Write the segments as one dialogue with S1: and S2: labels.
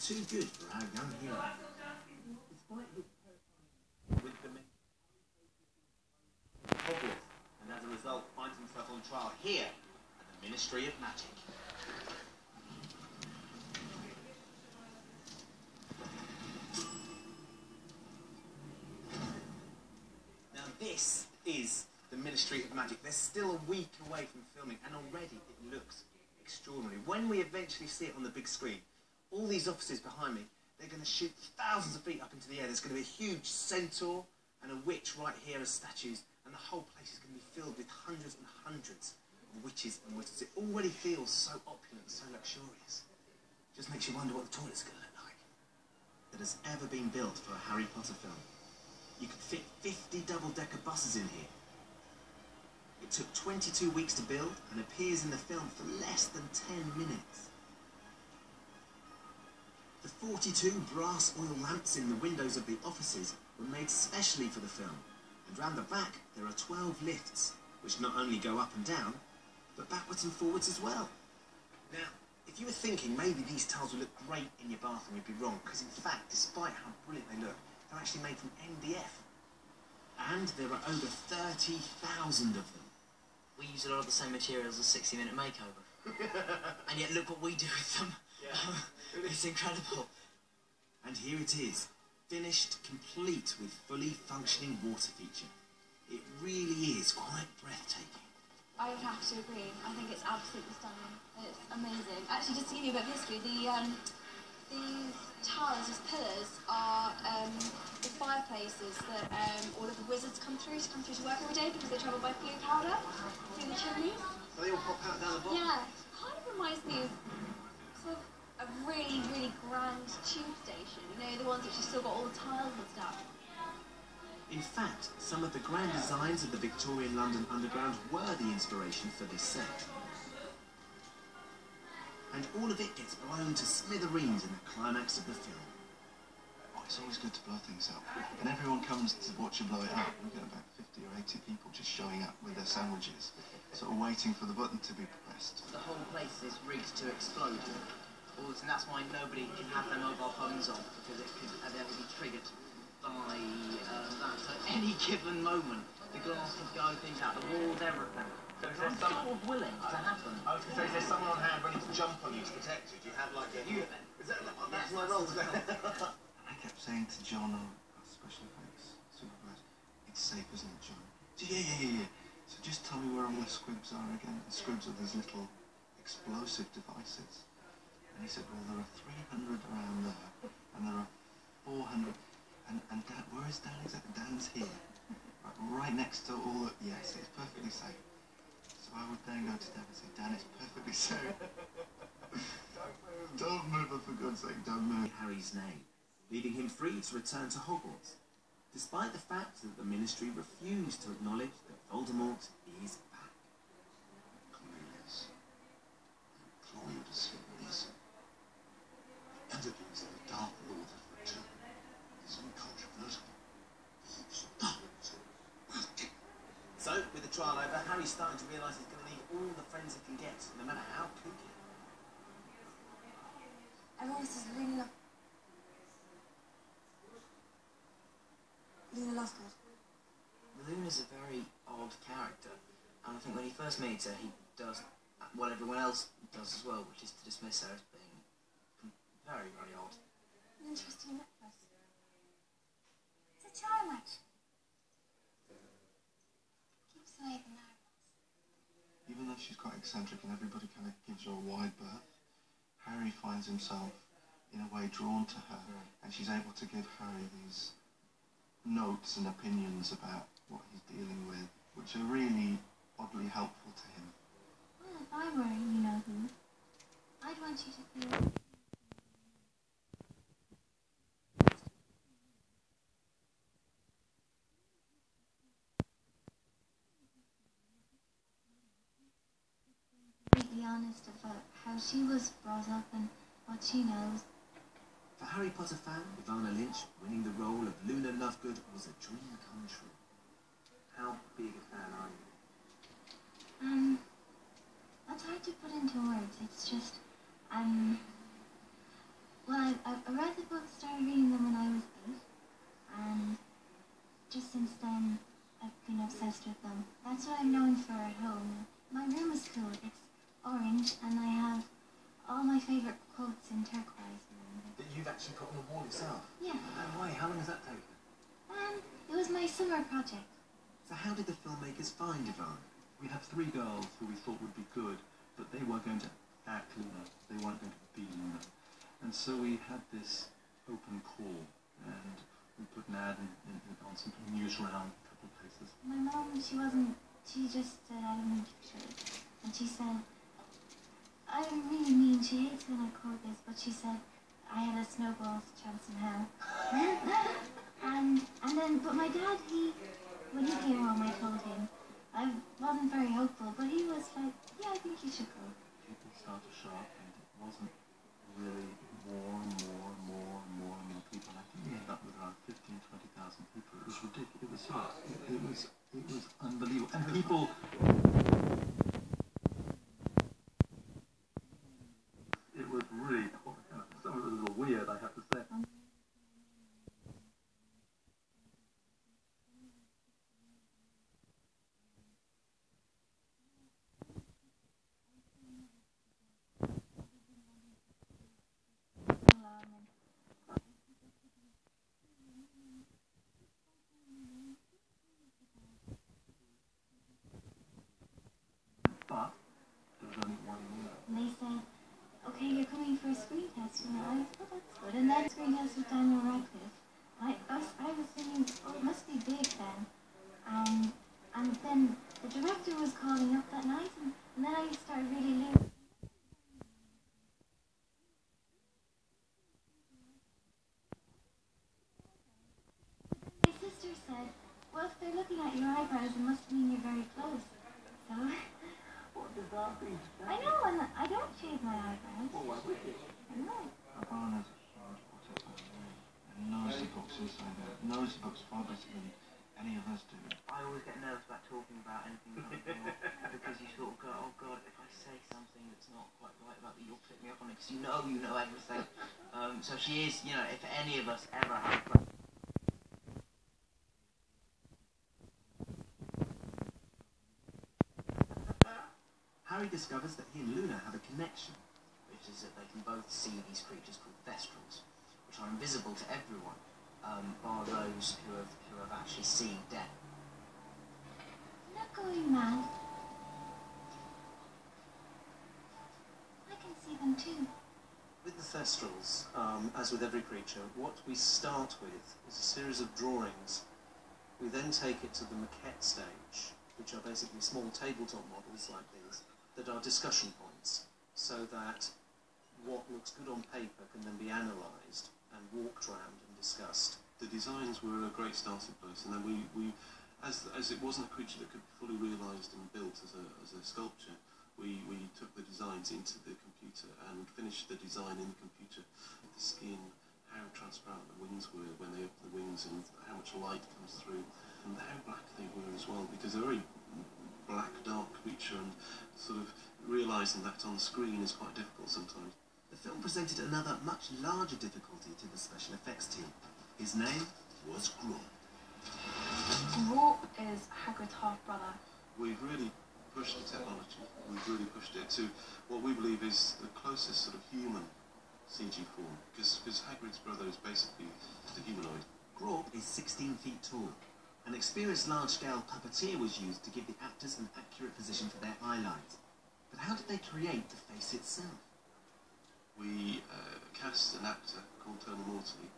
S1: too good for our young hero. Despite his with the Hogwarts, and as a result finds himself on trial here at the Ministry of Magic. Now this is the Ministry of Magic. They're still a week away from filming, and already it looks extraordinary. When we eventually see it on the big screen, all these offices behind me, they're going to shoot thousands of feet up into the air. There's going to be a huge centaur and a witch right here as statues, and the whole place is going to be filled with hundreds and hundreds of witches and wizards. It already feels so opulent, so luxurious. Just makes you wonder what the toilet's going to look like. That has ever been built for a Harry Potter film. You could fit 50 double-decker buses in here. It took 22 weeks to build and appears in the film for less than 10 minutes. The 42 brass oil lamps in the windows of the offices were made specially for the film, and round the back there are 12 lifts, which not only go up and down, but backwards and forwards as well. Now, if you were thinking maybe these tiles would look great in your bathroom, you'd be wrong, because in fact, despite how brilliant they look, they're actually made from MDF. And there are over 30,000 of them.
S2: We use a lot of the same materials as 60-minute makeover. And yet look what we do with them. Yeah. It's incredible.
S1: And here it is, finished, complete with fully functioning water feature. It really is quite breathtaking.
S3: I would have to agree. I think it's absolutely stunning. It's amazing. Actually, just to give you a bit of history, these towers, these pillars, are the fireplaces that all of the wizards come through to work every day because they travel by blue powder through the chimneys.
S1: So they all pop out down the bottom?
S3: Yeah. Kind of reminds me of sort of a really, really grand tube station. You know, the ones which have still got all the tiles and stuff.
S1: In fact, some of the grand designs of the Victorian London Underground were the inspiration for this set. And all of it gets blown to smithereens in the climax of the film.
S4: Oh, it's always good to blow things up. And everyone comes to watch you blow it up. We get about 50 or 80 people just showing up with their sandwiches, sort of waiting for the button to be pressed.
S2: The whole place is rigged to explode. And that's why nobody can have their mobile phones on, because it could ever be triggered by that. So at any given moment, the glass could go, things out, the walls, everything. So it's sort of willing to happen.
S1: I was going to say, is there someone on hand ready to jump on you to protect you? Do you have like a... Is that, that's my role today.
S4: I kept saying to John, our special effects supervisor, it's safe, isn't it, John? Yeah. So just tell me where all the squibs are again. The squibs are these little explosive devices. And he said, well, there are 300 around there, and there are 400. And Dan, where is Dan exactly? Dan's here. Right next to all the... Yes, it's perfectly safe. So I would then go to Dan and say, Dan, it's perfectly safe. Don't move, for God's sake, don't move.
S1: Harry's name, leaving him free to return to Hogwarts, despite the fact that the Ministry refused to acknowledge that Voldemort is back.
S4: Cornelius, I implore you to see reason. The evidence of the Dark Lord's return is incontrovertible.
S1: So, with the trial over, Harry's starting to realise he's going to need all the friends he can get, no matter how kooky.
S3: Everyone says Luna Lovegood.
S2: Luna's a very odd character, and I think when he first meets her, he does what everyone else does as well, which is to dismiss her as being very, very odd.
S3: An interesting necklace. It's a charm, actually. Keeps away the nerves.
S4: Even though she's quite eccentric and everybody kind of gives her a wide berth, Harry finds himself, in a way, drawn to her, and she's able to give Harry these notes and opinions about what he's dealing with, which are really oddly helpful to him.
S3: Well, if I were you-know-who, I'd want you to feel... completely honest about how she was brought up and what she knows.
S1: For Harry Potter fan Ivana Lynch, winning the role of Luna Lovegood was a dream come true. How big a fan are you?
S3: That's hard to put into words. It's just, well, at home. My room is cool. It's orange, and I have all my favourite quotes in turquoise.
S1: That you've actually put on the wall yourself?
S3: Yeah.
S1: No way, how long has that taken?
S3: It was my summer project.
S1: So how did the filmmakers find Yvonne?
S5: We had 3 girls who we thought would be good, but they weren't going to act Luna. They weren't going to be Luna. And so we had this open call, and we put an ad on some news round a couple of places.
S3: My mom, she just said I didn't need pictures. And she said, I really mean, she hates when I quote this, but she said, I had a snowball's chance in hell. But my dad, when he came home, I told him, I wasn't very hopeful, but he was like, yeah, I think you should go.
S5: People started to show up, and it wasn't really more people. I think we ended up with around 15,000 to 20,000 people. It was ridiculous. It was unbelievable. And people... It was really cool. Some of it was a little weird, I have to say. But there was only one winner.
S3: And they said, okay, you're coming for a screen test. And I thought, oh, that's good. And then screen test with Daniel Radcliffe. I was thinking, oh, it must be big then. And then the director was calling up that night, and then I started really learning. My sister said, well, if they're looking at your eyebrows, it must mean you're very close. So...
S5: What does that mean?
S3: I know, and I don't shave my eyebrows.
S5: Well, why would you?
S3: I know.
S4: Yvonne has a huge autobiography, and knows the books inside out, knows the books far better than any of us do.
S2: I always get nervous about talking about anything like that because you sort of go, oh God, if I say something that's not quite right about that, you'll pick me up on it because you know everything. So she is, if any of us ever have a
S1: Harry discovers that he and Luna have a connection, which is that they can both see these creatures called Thestrals, which are invisible to everyone, bar those who have actually seen death.
S3: I'm not going mad. I can see them too.
S6: With the Thestrals, as with every creature, what we start with is a series of drawings. We then take it to the maquette stage, which are basically small tabletop models like these, that are discussion points, so that what looks good on paper can then be analysed and walked around and discussed.
S7: The designs were a great starting place, and then we as it wasn't a creature that could be fully realised and built as a sculpture, we took the designs into the computer and finished the design in the computer. The skin, how transparent the wings were when they open the wings, and how much light comes through, and how black they were as well, because they're very black, dark creature, and sort of realising that on the screen is quite difficult sometimes.
S1: The film presented another much larger difficulty to the special effects team. His name was Grop.
S8: Grop is Hagrid's half-brother.
S7: We've really pushed the technology, we've really pushed it to what we believe is the closest sort of human CG form, because Hagrid's brother is basically the humanoid.
S1: Grop is 16 feet tall. An experienced large-scale puppeteer was used to give the actors an accurate position for their eye lines. But how did they create the face itself?
S7: We cast an actor called Tony Mortley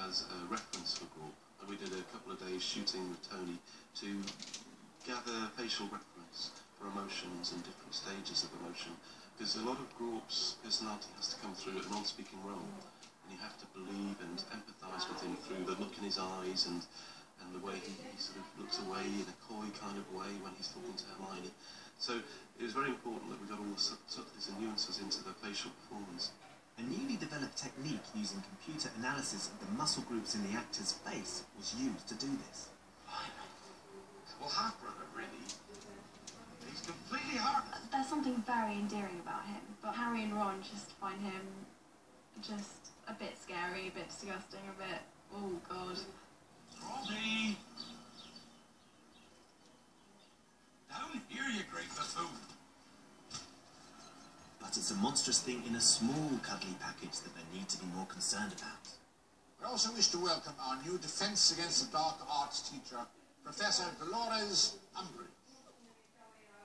S7: as a reference for Grop, and we did a couple of days shooting with Tony to gather facial reference for emotions and different stages of emotion, because a lot of Grop's personality has to come through a non-speaking role, and you have to believe and empathise with him through the look in his eyes and the way he sort of looks away in a coy kind of way when he's talking to Hermione. So it was very important that we got all the subtleties and nuances into the facial performance.
S1: A newly developed technique using computer analysis of the muscle groups in the actor's face was used to do this.
S4: Well, half-brother, really. He's completely heartless.
S8: There's something very endearing about him, but Harry and Ron just find him just a bit scary, a bit disgusting, a bit, oh God.
S4: Robbie! Down here, you great
S1: just it's a monstrous thing in a small cuddly package that they need to be more concerned about.
S9: We also wish to welcome our new Defence Against the Dark Arts teacher, Professor Dolores Umbridge.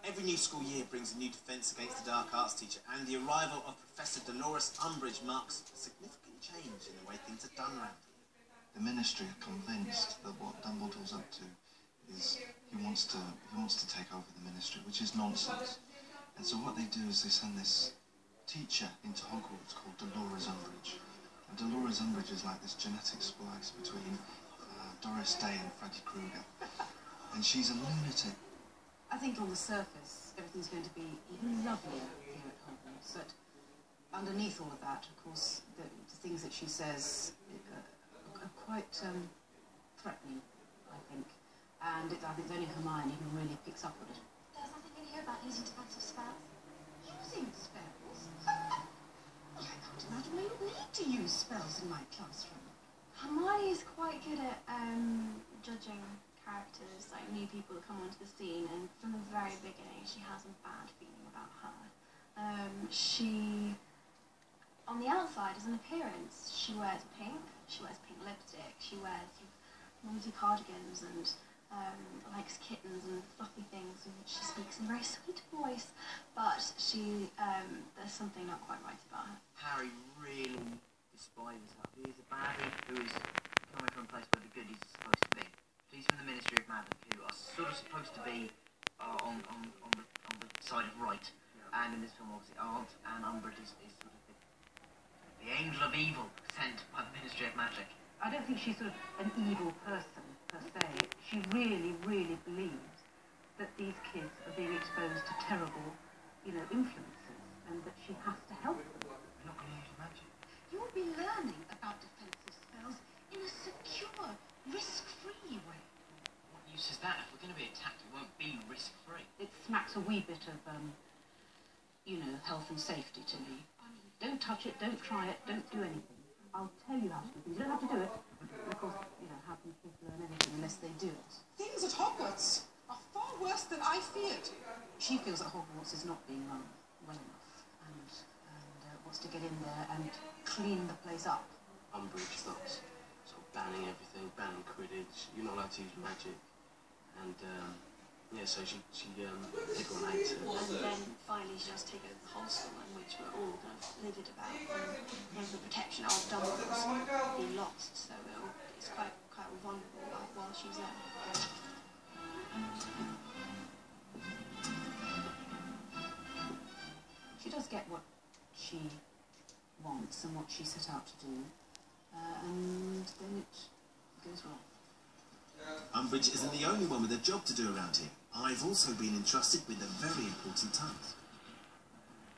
S1: Every new school year brings a new Defence Against the Dark Arts teacher, and the arrival of Professor Dolores Umbridge marks a significant change in the way things are done around here.
S4: The Ministry are convinced that what Dumbledore's up to is he wants to take over the Ministry, which is nonsense. And so what they do is they send this teacher into Hogwarts called Dolores Umbridge. And Dolores Umbridge is like this genetic splice between Doris Day and Freddy Krueger. And she's a lunatic.
S10: I think on the surface, everything's going to be even lovelier here at Hogwarts, but underneath all of that, of course, the things that she says are quite threatening, I think. And I think it's only Hermione who really picks up on it.
S3: There's nothing in here about using defensive spells.
S10: Using spells? I can't imagine we would need to use spells in my classroom.
S8: Hermione is quite good at judging characters, like new people that come onto the scene, and from the very beginning she has a bad feeling about her. She, on the outside, as an appearance, she wears pink lipstick, she wears mumsy cardigans and likes kittens and fluffy things, and she speaks in a very sweet voice, but she, there's something not quite right about her.
S2: Harry really despises her. He is a baddie who is coming from a place where the goodies are supposed to be. He's from the Ministry of Magic, who are sort of supposed to be on the side of right, and in this film obviously aren't, and Umbridge is sort of the angel of evil sent by the Ministry of Magic.
S10: I don't think she's sort of an evil person, per se. She really, really believes that these kids are being exposed to terrible, influences, and that she has to help them.
S2: We're not going to use magic.
S10: You'll be learning about defensive spells in a secure, risk-free way.
S2: What use is that? If we're going to be attacked, it won't be risk-free.
S10: It smacks a wee bit of, health and safety to me. I mean, don't touch it, don't try it, don't do anything. I'll tell you how to do things. You don't have to do it. And of course, how can kids learn anything unless they do it?
S11: Things at Hogwarts are far worse than I feared.
S10: She feels that Hogwarts is not being run well enough, and wants to get in there and clean the place up.
S7: Umbridge starts sort of banning everything, banning Quidditch. You're not allowed to use magic, and so she everyone hates her.
S3: And then finally she has to take over the whole school, in which we're all kind of livid about. And the protection of Dumbledore's been lost, so it's quite vulnerable while she's there.
S10: She does get what she wants and what she set out to do, and then it goes wrong.
S1: Umbridge isn't the only one with a job to do around here. I've also been entrusted with a very important task.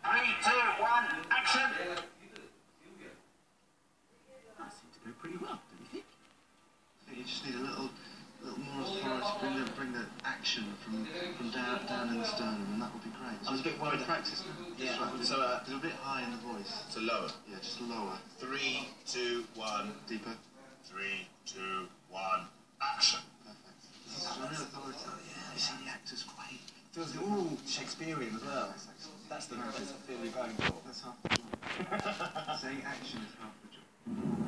S9: 3, 2, 1, action!
S1: That seemed to go pretty well, don't you think?
S4: I think you just need a little more authority, bring the action from down in the sternum, and that would be great.
S1: I was a bit worried.
S4: Practice.
S1: Yeah.
S4: So a bit high in the voice.
S1: So lower.
S4: Yeah, just lower.
S1: 3, 2, 1.
S4: Deeper.
S1: 3, 2, 1. Action.
S4: Perfect. This is a real authority.
S1: Yeah, you see the actor's great. Feels all Shakespearean as well. That's the feel you're going for.
S4: That's half the job. Saying action is half the job.